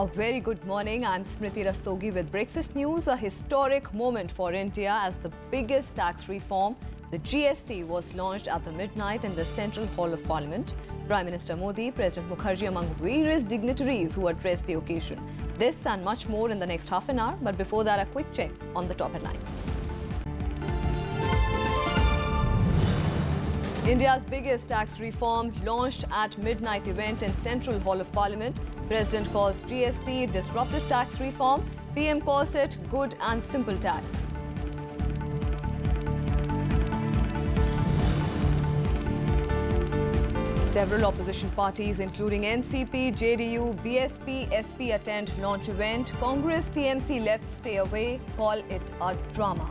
A very good morning. I'm Smriti Rastogi with Breakfast News. A historic moment for India as the biggest tax reform, the GST, was launched at the midnight in the Central Hall of Parliament. Prime Minister Modi, President Mukherjee among various dignitaries who addressed the occasion. This and much more in the next half an hour. But before that, a quick check on the top headlines. India's biggest tax reform launched at midnight event in Central Hall of Parliament. President calls GST disruptive tax reform. PM calls it good and simple tax. Several opposition parties including NCP, JDU, BSP, SP attend launch event. Congress, TMC left stay away, call it a drama.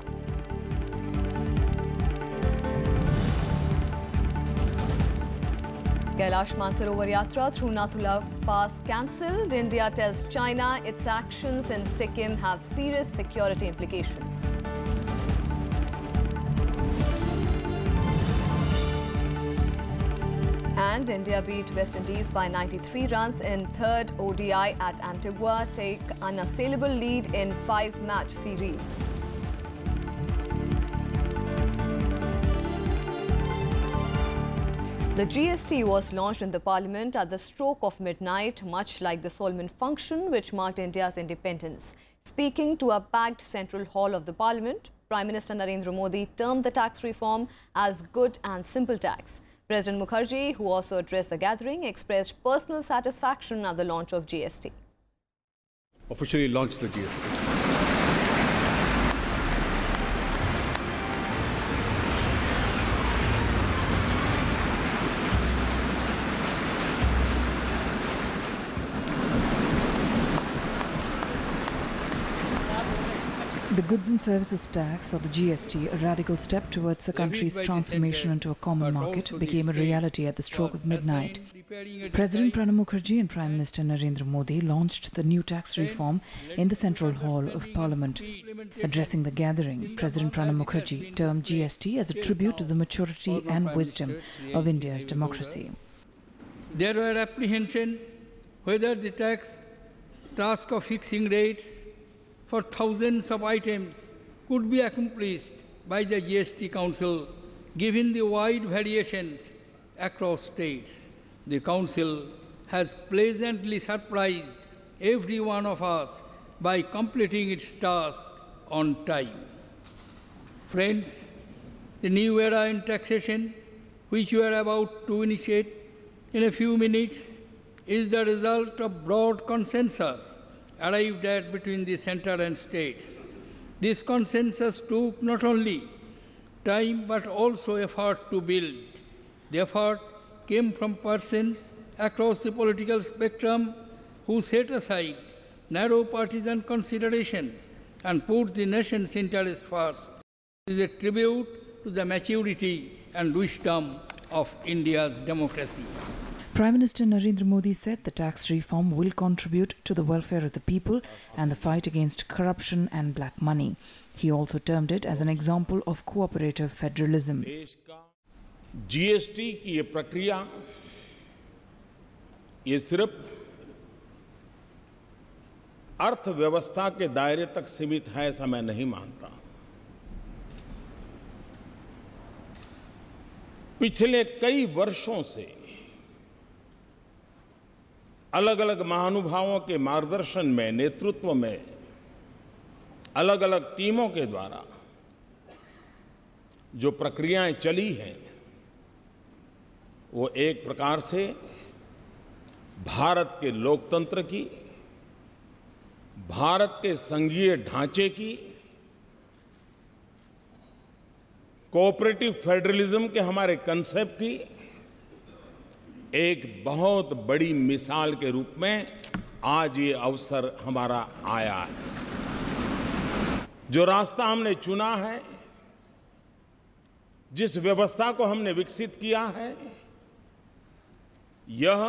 Kailash Mansarovar Yatra through Nathula Pass cancelled. India tells China its actions in Sikkim have serious security implications. And India beat West Indies by 93 runs in third ODI at Antigua, take unassailable lead in 5-match series. The GST was launched in the Parliament at the stroke of midnight, much like the Solman function which marked India's independence. Speaking to a packed Central Hall of the Parliament, Prime Minister Narendra Modi termed the tax reform as good and simple tax. President Mukherjee, who also addressed the gathering, expressed personal satisfaction at the launch of GST. Officially launched the GST. The Goods and Services Tax, or the GST, a radical step towards the country's transformation into a common market, became a reality at the stroke of midnight. President Pranab Mukherjee and Prime Minister Narendra Modi launched the new tax reform in the Central Hall of Parliament. Addressing the gathering, President Pranab Mukherjee termed GST as a tribute to the maturity and wisdom of India's democracy. There were apprehensions whether the task of fixing rates for thousands of items could be accomplished by the GST Council, given the wide variations across states. The Council has pleasantly surprised every one of us by completing its task on time. Friends, the new era in taxation, which we are about to initiate in a few minutes, is the result of broad consensus arrived at between the centre and states. This consensus took not only time but also effort to build. The effort came from persons across the political spectrum who set aside narrow partisan considerations and put the nation's interest first. It is a tribute to the maturity and wisdom of India's democracy. Prime Minister Narendra Modi said the tax reform will contribute to the welfare of the people and the fight against corruption and black money. He also termed it as an example of cooperative federalism. GST की ये प्रक्रिया ये सिर्फ अर्थव्यवस्था के दायरे तक सीमित है ऐसा मैं नहीं मानता। पिछले कई वर्षों से अलग अलग महानुभावों के मार्गदर्शन में, नेतृत्व में, अलग अलग टीमों के द्वारा जो प्रक्रियाएं चली हैं, वो एक प्रकार से भारत के लोकतंत्र की, भारत के संघीय ढांचे की, कोऑपरेटिव फेडरलिज्म के हमारे कंसेप्ट की एक बहुत बड़ी मिसाल के रूप में आज ये अवसर हमारा आया है। जो रास्ता हमने चुना है, जिस व्यवस्था को हमने विकसित किया है, यह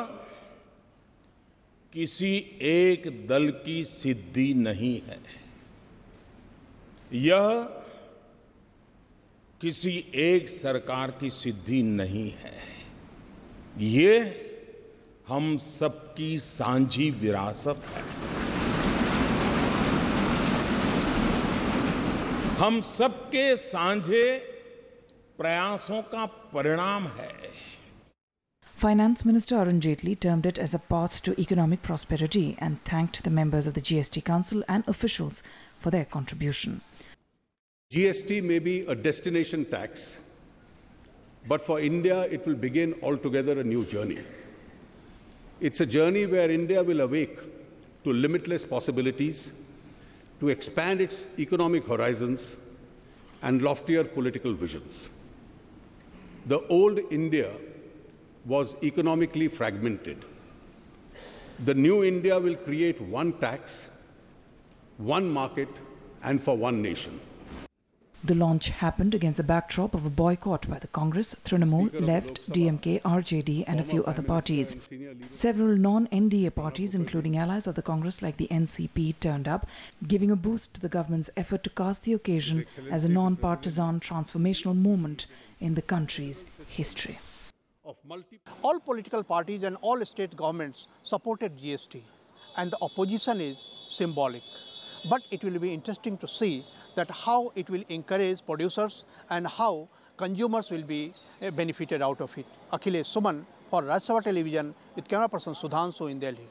किसी एक दल की सिद्धि नहीं है। यह किसी एक सरकार की सिद्धि नहीं है। ये हम सबकी सांझी विरासत है। हम सबके सांझे प्रयासों का परिणाम है। Finance Minister Arun Jaitley termed it as a path to economic prosperity and thanked the members of the GST Council and officials for their contribution. GST may be a destination tax, but for India it will begin altogether a new journey. It's a journey where India will awake to limitless possibilities, to expand its economic horizons and loftier political visions. The old India was economically fragmented. The new India will create one tax, one market, and for one nation. The launch happened against the backdrop of a boycott by the Congress, Trinamool, Left, DMK, RJD and a few other parties. Several non-NDA parties, including allies of the Congress like the NCP, turned up, giving a boost to the government's effort to cast the occasion as a non-partisan transformational moment in the country's history. All political parties and all state governments supported GST, and the opposition is symbolic. But it will be interesting to see that how it will encourage producers and how consumers will be benefited out of it. Akhilesh Suman for Rajya Sabha Television with camera person Sudhanshu in Delhi.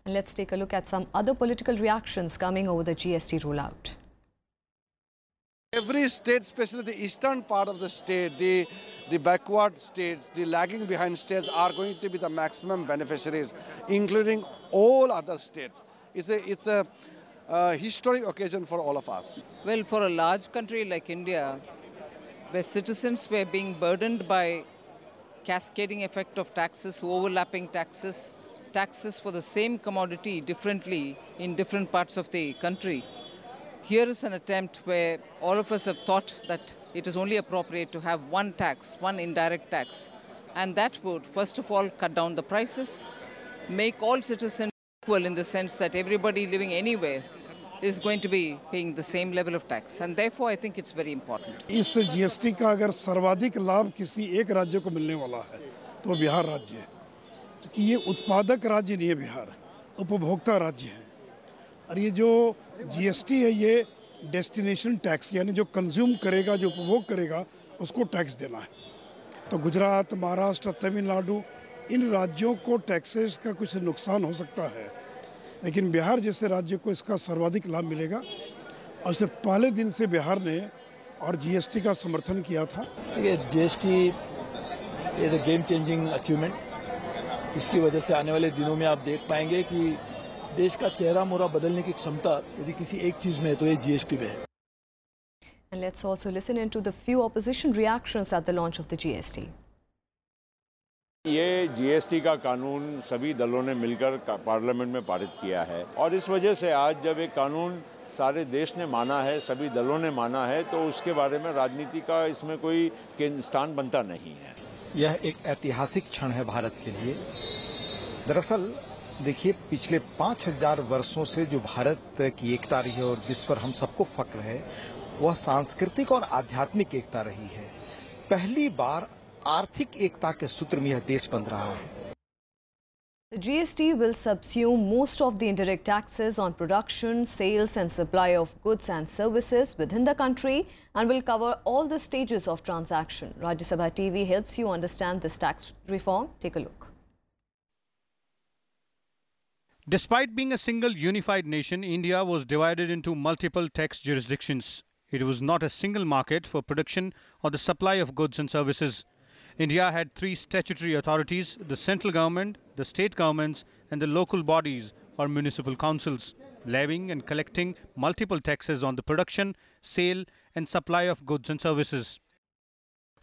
And let's take a look at some other political reactions coming over the GST rollout. Every state, especially the eastern part of the state, the backward states, the lagging behind states are going to be the maximum beneficiaries, including all other states. It's a historic occasion for all of us. Well, for a large country like India, where citizens were being burdened by cascading effect of taxes, overlapping taxes, taxes for the same commodity differently in different parts of the country, here is an attempt where all of us have thought that it is only appropriate to have one tax, one indirect tax. And that would, first of all, cut down the prices, make all citizens equal in the sense that everybody living anywhere is going to be paying the same level of tax. And therefore, I think it's very important. इस GST का अगर सर्वाधिक लाभ किसी एक राज्य को मिलने वाला है तो बिहार राज्य है, क्योंकि ये उत्पादक राज्य नहीं है, बिहार उपभोक्ता राज्य है। और ये जो GST है ये डेस्टिनेशन टैक्स, यानी जो कंज्यूम करेगा, जो उपभोग करेगा, उसको टैक्स देना है। तो गुजरात, महाराष्ट्र, तमिलनाडु, इन राज्यों को टैक्सेस का कुछ नुकसान हो सकता है, लेकिन बिहार जैसे राज्य को इसका सर्वाधिक लाभ मिलेगा। और इससे पहले दिन से बिहार ने और GST का समर्थन किया था। GST is a game changing achievement. इसकी वजह से आने वाले दिनों में आप देख पाएंगे कि देश का चेहरा मोहरा बदलने की क्षमता यदि किसी एक चीज में है तो ये GST में है। And let's also listen into the few opposition reactions at the launch of the GST. ये GST का कानून सभी दलों ने मिलकर पार्लियामेंट में पारित किया है और इस वजह से आज जब एक कानून सारे देश ने माना है, सभी दलों ने माना है, तो उसके बारे में राजनीति का इसमें कोई स्थान बनता नहीं है। यह एक ऐतिहासिक क्षण है भारत के लिए। दरअसल देखिए, पिछले 5000 वर्षों से जो भारत की एकता रही है और जिस पर हम सबको फक्र है, वह सांस्कृतिक और आध्यात्मिक एकता रही है। पहली बार आर्थिक एकता के सूत्र में यह देश बन रहा है। The GST will subsume most of the indirect taxes on production, sales and supply of goods and services within the country and will cover all the stages of transaction. Rajya Sabha TV helps you understand this tax reform. Take a look. Despite being a single unified nation, India was divided into multiple tax jurisdictions. It was not a single market for production or the supply of goods and services. India had 3 statutory authorities: the central government, the state governments and the local bodies or municipal councils, levying and collecting multiple taxes on the production, sale and supply of goods and services.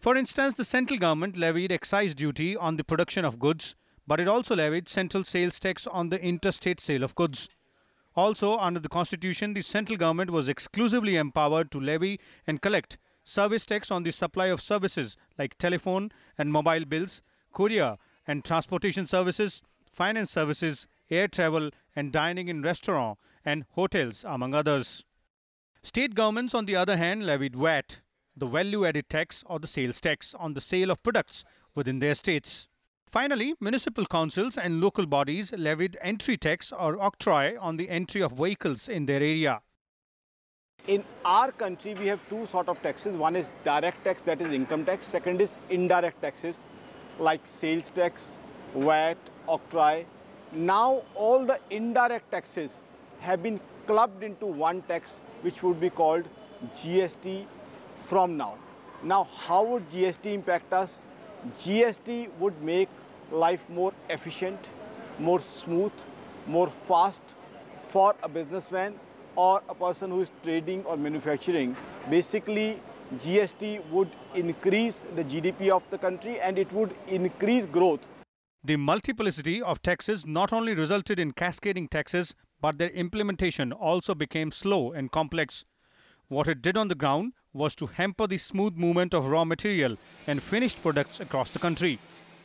For instance, the central government levied excise duty on the production of goods, but it also levied central sales tax on the interstate sale of goods. Also, under the Constitution, the central government was exclusively empowered to levy and collect service tax on the supply of services like telephone and mobile bills, courier and transportation services, finance services, air travel and dining in restaurants and hotels, among others. State governments, on the other hand, levied VAT, the value-added tax or the sales tax on the sale of products within their states. Finally, municipal councils and local bodies levied entry tax or octroi on the entry of vehicles in their area. In our country, we have two sort of taxes. One is direct tax, that is income tax. Second is indirect taxes, like sales tax, VAT, octroi. Now, all the indirect taxes have been clubbed into one tax, which would be called GST from now. Now, how would GST impact us? GST would make life more efficient, more smooth, more fast for a businessman or a person who is trading or manufacturing. Basically, GST would increase the GDP of the country and it would increase growth. The multiplicity of taxes not only resulted in cascading taxes, but their implementation also became slow and complex. What it did on the ground was to hamper the smooth movement of raw material and finished products across the country,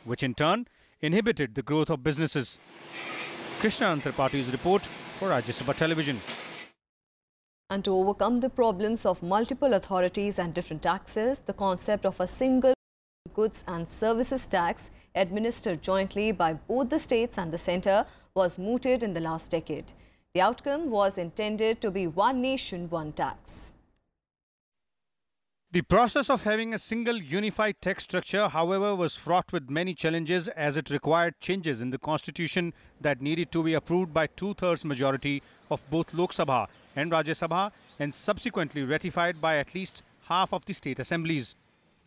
which in turn inhibited the growth of businesses. Krishna Tripathi report for Rajya Sabha Television. And to overcome the problems of multiple authorities and different taxes, the concept of a single goods and services tax administered jointly by both the states and the centre was mooted in the last decade. The outcome was intended to be one nation, one tax. The process of having a single unified tax structure, however, was fraught with many challenges as it required changes in the constitution that needed to be approved by 2/3 majority of both Lok Sabha and Rajya Sabha and subsequently ratified by at least half of the state assemblies.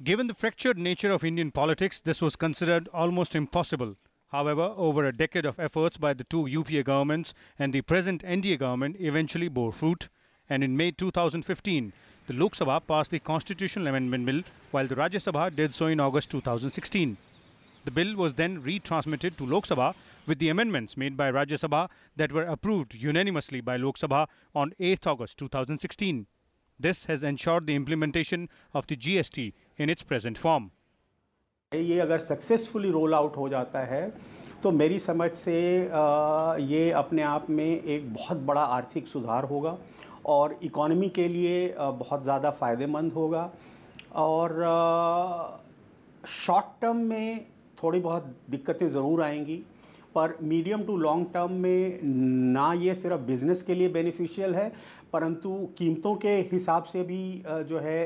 Given the fractured nature of Indian politics, this was considered almost impossible. However, over a decade of efforts by the two UPA governments and the present NDA government eventually bore fruit, and in May 2015, the Lok Sabha passed the Constitutional Amendment Bill, while the Rajya Sabha did so in August 2016. The bill was then retransmitted to Lok Sabha with the amendments made by Rajya Sabha that were approved unanimously by Lok Sabha on 8th August 2016. This has ensured the implementation of the GST in its present form. ये अगर successfully roll out हो जाता है तो मेरी समझ से ये अपने आप में एक बहुत बड़ा आर्थिक सुधार होगा और इकोनॉमी के लिए बहुत ज़्यादा फ़ायदेमंद होगा और शॉर्ट टर्म में थोड़ी बहुत दिक्कतें ज़रूर आएंगी, पर मीडियम टू लॉन्ग टर्म में ना ये सिर्फ बिज़नेस के लिए बेनिफिशियल है, परंतु कीमतों के हिसाब से भी जो है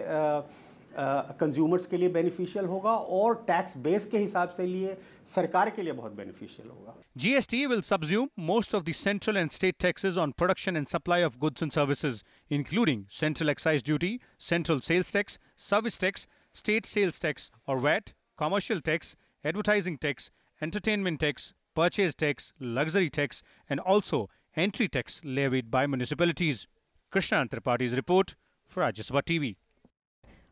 कंज्यूमर्स के लिए बेनिफिशियल होगा और टैक्स बेस के हिसाब से लिए सरकार के लिए बहुत बेनिफिशियल होगा. GST will subsume most of the central and state taxes on production and supply of goods and services, including central excise duty, central sales tax, service tax, state sales tax or VAT, commercial tax, advertising tax, entertainment tax, purchase tax, luxury tax, and also entry tax levied by municipalities. Krishna Tripathi report for Rajya Sabha TV.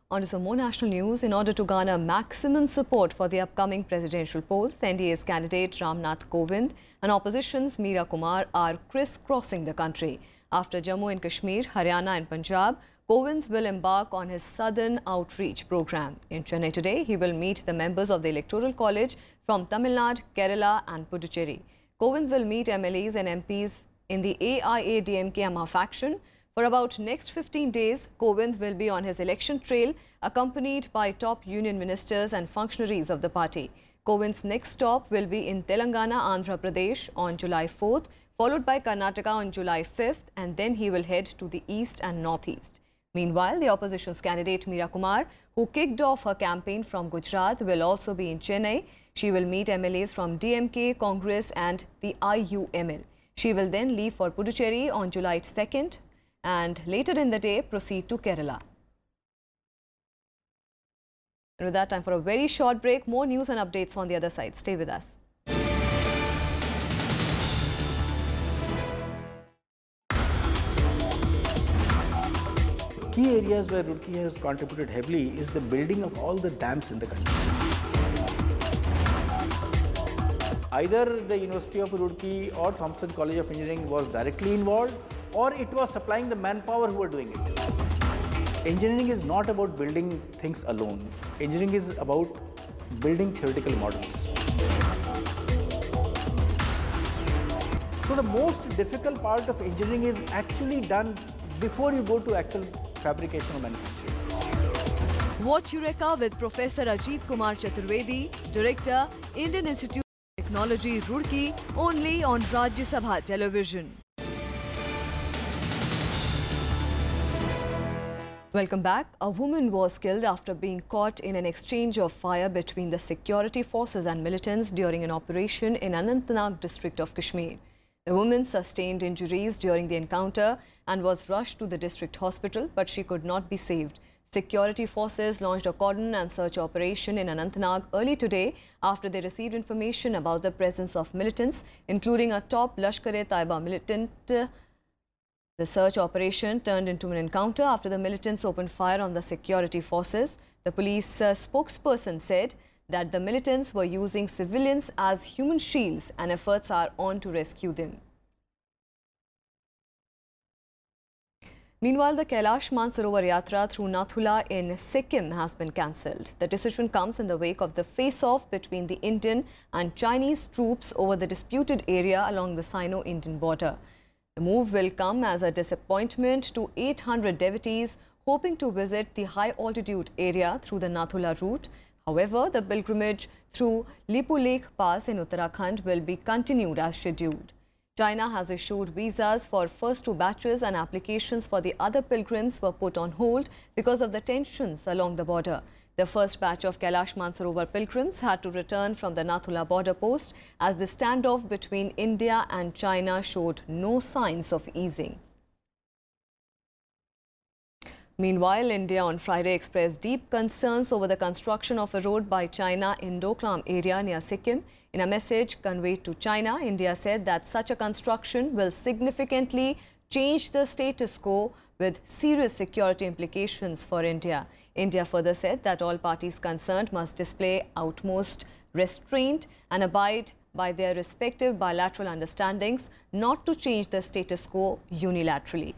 On to some more national news. In order to garner maximum support for the upcoming presidential polls, NDA's candidate Ramnath Kovind and opposition's Meera Kumar are crisscrossing the country. After Jammu and Kashmir, Haryana and Punjab, Kovind will embark on his southern outreach program. In Chennai today, he will meet the members of the Electoral College from Tamil Nadu, Kerala and Puducherry. Kovind will meet MLAs and MPs in the AIADMK Amma faction. For about next 15 days, Kovind will be on his election trail, accompanied by top union ministers and functionaries of the party. Kovind's next stop will be in Telangana, Andhra Pradesh on July 4th, followed by Karnataka on July 5th, and then he will head to the east and northeast. Meanwhile, the opposition's candidate Meera Kumar, who kicked off her campaign from Gujarat, will also be in Chennai. She will meet MLAs from DMK, Congress and the IUML. She will then leave for Puducherry on July 2nd. And later in the day, proceed to Kerala. And with that, time for a very short break. More news and updates on the other side. Stay with us. Key areas where Roorkee has contributed heavily is the building of all the dams in the country. Either the University of Roorkee or Thompson College of Engineering was directly involved, or it was supplying the manpower who were doing it. Engineering is not about building things alone. Engineering is about building theoretical models. So the most difficult part of engineering is actually done before you go to actual fabrication or manufacturing. Watch Eureka with Professor Ajit Kumar Chaturvedi, Director, Indian Institute of Technology, Roorkee, only on Rajya Sabha Television. Welcome back. A woman was killed after being caught in an exchange of fire between the security forces and militants during an operation in Anantnag district of Kashmir. The woman sustained injuries during the encounter and was rushed to the district hospital, but she could not be saved. Security forces launched a cordon and search operation in Anantnag early today after they received information about the presence of militants, including a top Lashkar-e-Taiba militant. The search operation turned into an encounter after the militants opened fire on the security forces. The police spokesperson said that the militants were using civilians as human shields and efforts are on to rescue them. Meanwhile, the Kailash Mansarovar Yatra through Nathula in Sikkim has been cancelled. The decision comes in the wake of the face-off between the Indian and Chinese troops over the disputed area along the Sino-Indian border. The move will come as a disappointment to 800 devotees hoping to visit the high-altitude area through the Nathula route. However, the pilgrimage through Lipu Lake Pass in Uttarakhand will be continued as scheduled. China has issued visas for first 2 batches and applications for the other pilgrims were put on hold because of the tensions along the border. The first batch of Kailash Mansarovar pilgrims had to return from the Nathula border post as the standoff between India and China showed no signs of easing. Meanwhile, India on Friday expressed deep concerns over the construction of a road by China in Doklam area near Sikkim. In a message conveyed to China, India said that such a construction will significantly change the status quo with serious security implications for India. India further said that all parties concerned must display utmost restraint and abide by their respective bilateral understandings not to change the status quo unilaterally.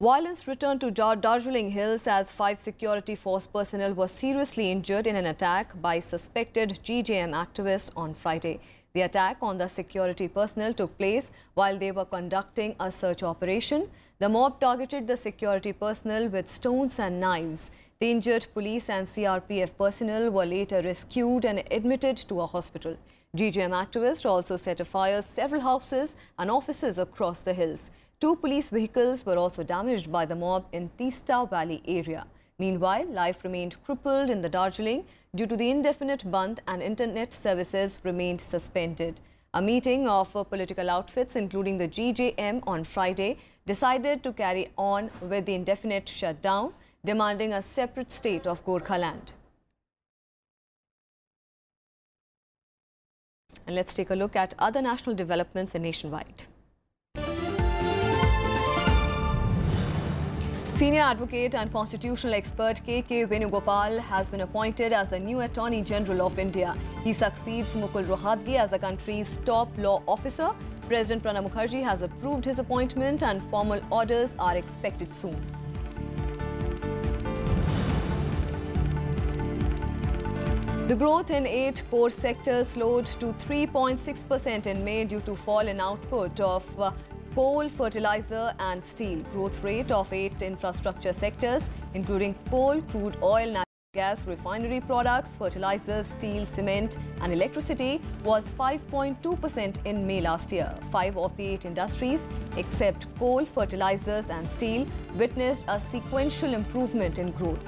Violence returned to Darjeeling Hills as 5 security force personnel were seriously injured in an attack by suspected GJM activists on Friday. The attack on the security personnel took place while they were conducting a search operation. The mob targeted the security personnel with stones and knives. The injured police and CRPF personnel were later rescued and admitted to a hospital. GJM activists also set afire several houses and offices across the hills. 2 police vehicles were also damaged by the mob in Teesta Valley area. Meanwhile, life remained crippled in the Darjeeling due to the indefinite Bandh and internet services remained suspended. A meeting of political outfits, including the GJM on Friday, decided to carry on with the indefinite shutdown, demanding a separate state of Gorkhaland. And let's take a look at other national developments nationwide. Senior advocate and constitutional expert K.K. Venugopal has been appointed as the new Attorney General of India. He succeeds Mukul Rohatgi as the country's top law officer. President Pranab Mukherjee has approved his appointment and formal orders are expected soon. The growth in 8 core sectors slowed to 3.6% in May due to fall in output of coal, fertilizer and steel. Growth rate of 8 infrastructure sectors, including coal, crude oil, natural gas, refinery products, fertilizers, steel, cement and electricity, was 5.2% in May last year. 5 of the 8 industries, except coal, fertilizers and steel, witnessed a sequential improvement in growth.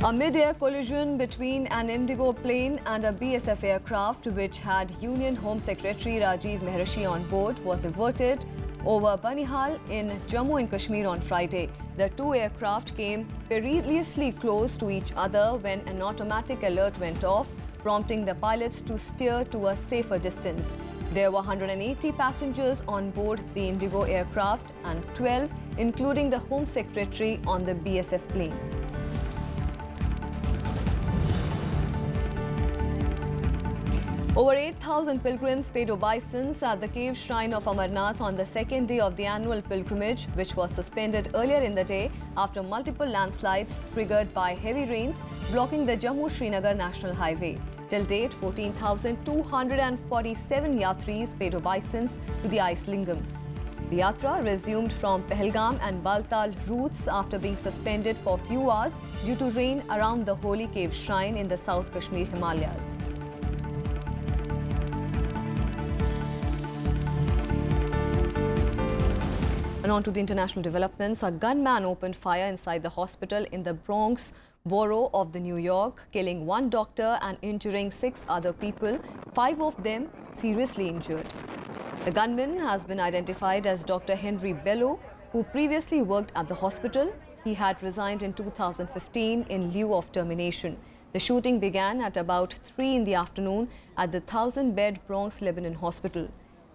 A mid-air collision between an Indigo plane and a BSF aircraft, which had Union Home Secretary Rajiv Mehrishi on board, was averted over Banihal in Jammu and Kashmir on Friday. The 2 aircraft came perilously close to each other when an automatic alert went off, prompting the pilots to steer to a safer distance. There were 180 passengers on board the Indigo aircraft and 12, including the Home Secretary, on the BSF plane. Over 8,000 pilgrims paid obeisance at the cave shrine of Amarnath on the second day of the annual pilgrimage, which was suspended earlier in the day after multiple landslides triggered by heavy rains blocking the Jammu-Srinagar National Highway. Till date, 14,247 yatris paid obeisance to the ice lingam. The yatra resumed from Pahalgam and Baltal routes after being suspended for a few hours due to rain around the Holy Cave Shrine in the South Kashmir Himalayas. And on to the international developments. A gunman opened fire inside the hospital in the Bronx borough of New York, killing one doctor and injuring 6 other people, 5 of them seriously injured. The gunman has been identified as Dr. Henry Bello, who previously worked at the hospital. He had resigned in 2015 in lieu of termination. The shooting began at about 3 in the afternoon at the 1,000-bed Bronx Lebanon Hospital.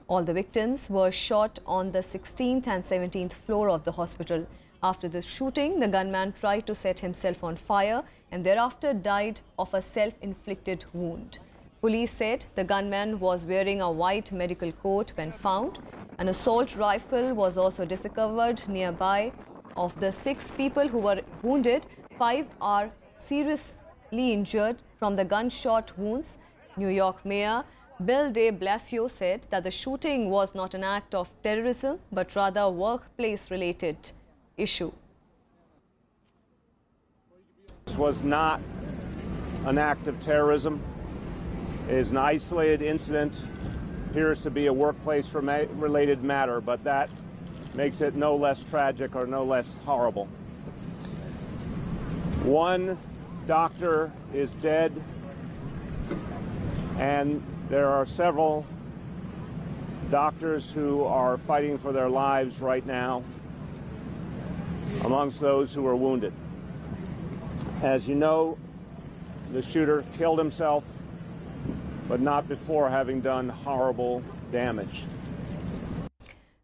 All the victims were shot on the 16th and 17th floor of the hospital. After the shooting, the gunman tried to set himself on fire and thereafter died of a self-inflicted wound. Police said the gunman was wearing a white medical coat when found. An assault rifle was also discovered nearby. Of the 6 people who were wounded, 5 are seriously injured from the gunshot wounds. New York Mayor Bill de Blasio said that the shooting was not an act of terrorism, but rather a workplace-related issue. This was not an act of terrorism. It is an isolated incident. Appears to be a workplace-related matter, but that makes it no less tragic or no less horrible. One doctor is dead, and there are several doctors who are fighting for their lives right now amongst those who are wounded. As you know, the shooter killed himself, but not before having done horrible damage.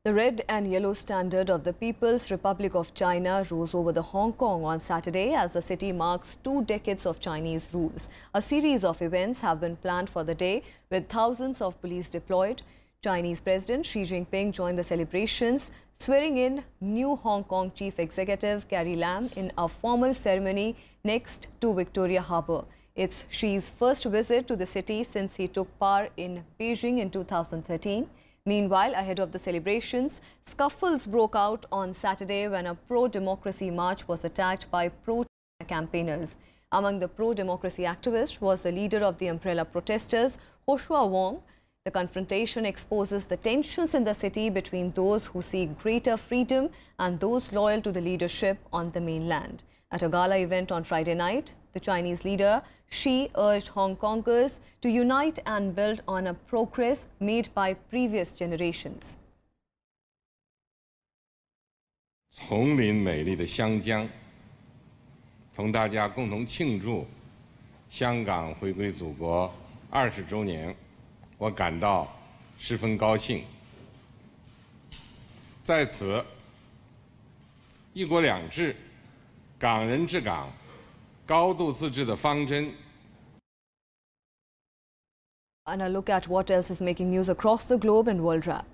The red and yellow standard of the People's Republic of China rose over the Hong Kong on Saturday as the city marks 2 decades of Chinese rules. A series of events have been planned for the day with thousands of police deployed. Chinese President Xi Jinping joined the celebrations, swearing in new Hong Kong Chief Executive Carrie Lam in a formal ceremony next to Victoria Harbour. It's Xi's first visit to the city since he took power in Beijing in 2013. Meanwhile, ahead of the celebrations, scuffles broke out on Saturday when a pro-democracy march was attacked by pro-China campaigners. Among the pro-democracy activists was the leader of the umbrella protesters, Hoshua Wong. The confrontation exposes the tensions in the city between those who seek greater freedom and those loyal to the leadership on the mainland. At a gala event on Friday night, the Chinese leader Xi urged Hong Kongers to unite and build on a progress made by previous generations. 丛林美丽的湘江，同大家共同庆祝香港回归祖国20周年，我感到十分高兴。在此，一国两制、港人治港、高度自治的方针。 And a look at what else is making news across the globe in World Wrap.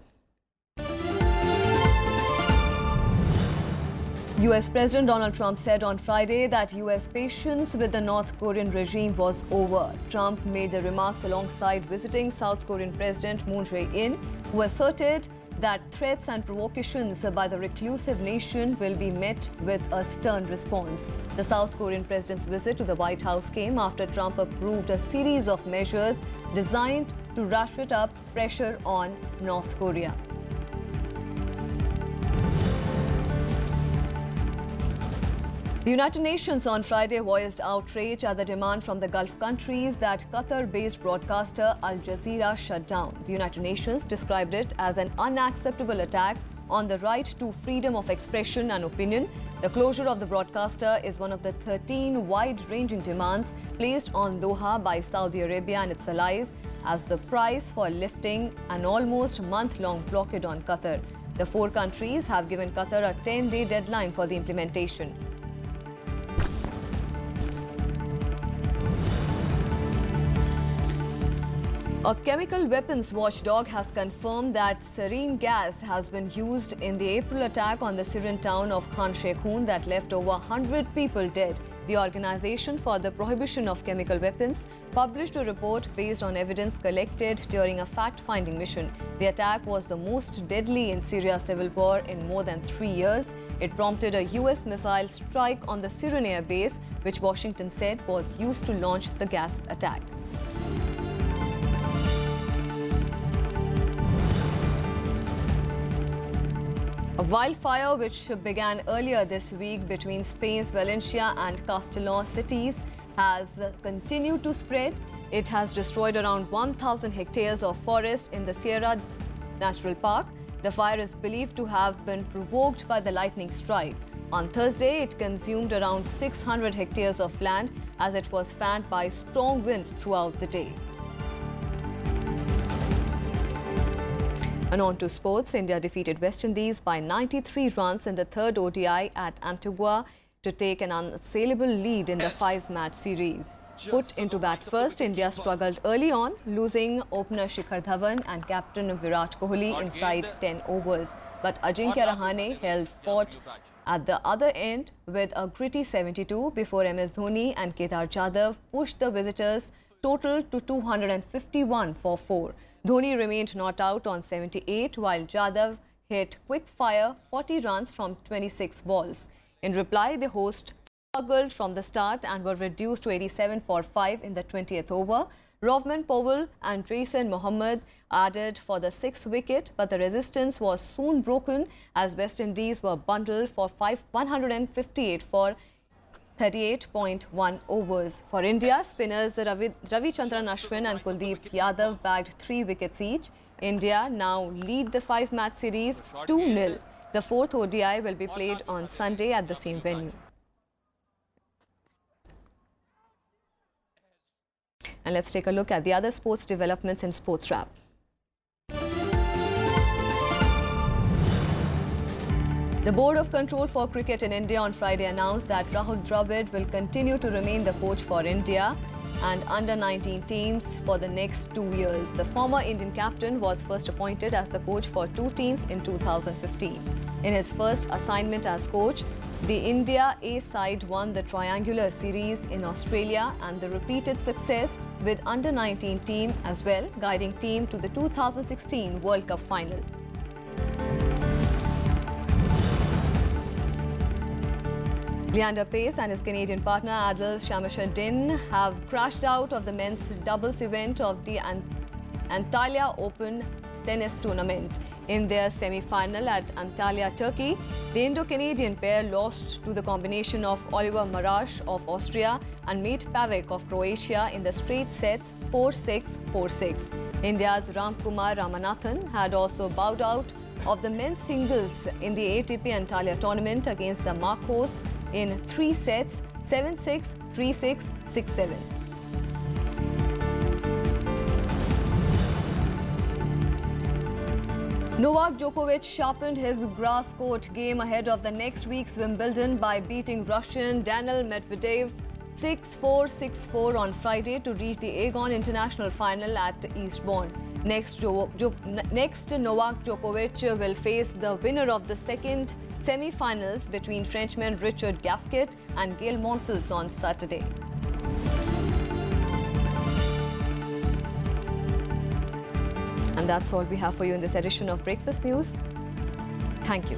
US President Donald Trump said on Friday that US patience with the North Korean regime was over. Trump made the remarks alongside visiting South Korean President Moon Jae-in, who asserted that threats and provocations by the reclusive nation will be met with a stern response. The South Korean president's visit to the White House came after Trump approved a series of measures designed to ratchet up pressure on North Korea. The United Nations on Friday voiced outrage at the demand from the Gulf countries that Qatar-based broadcaster Al Jazeera shut down. The United Nations described it as an unacceptable attack on the right to freedom of expression and opinion. The closure of the broadcaster is one of the 13 wide-ranging demands placed on Doha by Saudi Arabia and its allies as the price for lifting an almost month-long blockade on Qatar. The 4 countries have given Qatar a 10-day deadline for the implementation. A chemical weapons watchdog has confirmed that sarin gas has been used in the April attack on the Syrian town of Khan Sheikhoun that left over 100 people dead. The Organization for the Prohibition of Chemical Weapons published a report based on evidence collected during a fact-finding mission. The attack was the most deadly in Syria's civil war in more than 3 years. It prompted a US missile strike on the Syrian air base, which Washington said was used to launch the gas attack. A wildfire which began earlier this week between Spain's Valencia and Castellón cities has continued to spread. It has destroyed around 1,000 hectares of forest in the Sierra National Park. The fire is believed to have been provoked by the lightning strike. On Thursday, it consumed around 600 hectares of land as it was fanned by strong winds throughout the day. And on to sports, India defeated West Indies by 93 runs in the third ODI at Antigua to take an unassailable lead in the 5-match series. Put into bat first, India struggled early on, losing opener Shikhar Dhawan and captain Virat Kohli inside 10 overs. But Ajinkya Rahane held fort at the other end with a gritty 72 before MS Dhoni and Kedar Jadhav pushed the visitors' total to 251 for 4. Dhoni remained not out on 78 while Jadhav hit quick-fire 40 runs from 26 balls. In reply, the host struggled from the start and were reduced to 87 for 5 in the 20th over. Rovman Powell and Jason Mohammed added for the 6th wicket, but the resistance was soon broken as West Indies were bundled for 158 for 38.1 overs. For India, spinners Ravichandran Ashwin and Kuldeep Yadav bagged 3 wickets each. India now lead the 5-match series 2-0. The 4th ODI will be played on Sunday at the same venue. And let's take a look at the other sports developments in Sports Wrap. The Board of Control for Cricket in India on Friday announced that Rahul Dravid will continue to remain the coach for India and under-19 teams for the next 2 years. The former Indian captain was first appointed as the coach for 2 teams in 2015. In his first assignment as coach, the India A side won the Triangular Series in Australia and the repeated success with under-19 team as well, guiding team to the 2016 World Cup final. Leander Paes and his Canadian partner Adil Shamsuddin have crashed out of the men's doubles event of the Antalya Open tennis tournament. In their semi-final at Antalya, Turkey, the Indo-Canadian pair lost to the combination of Oliver Marash of Austria and Mate Pavic of Croatia in the straight sets 4-6, 4-6. India's Ramkumar Ramanathan had also bowed out of the men's singles in the ATP Antalya tournament against the Marcos in 3 sets, 7-6, 3-6, 6-7. Novak Djokovic sharpened his grass court game ahead of the next week's Wimbledon by beating Russian Daniil Medvedev 6-4, 6-4 on Friday to reach the Aegon International Final at Eastbourne. Next, Novak Djokovic will face the winner of the second semi-finals between Frenchman Richard Gasquet and Gael Monfils on Saturday. And that's all we have for you in this edition of Breakfast News. Thank you.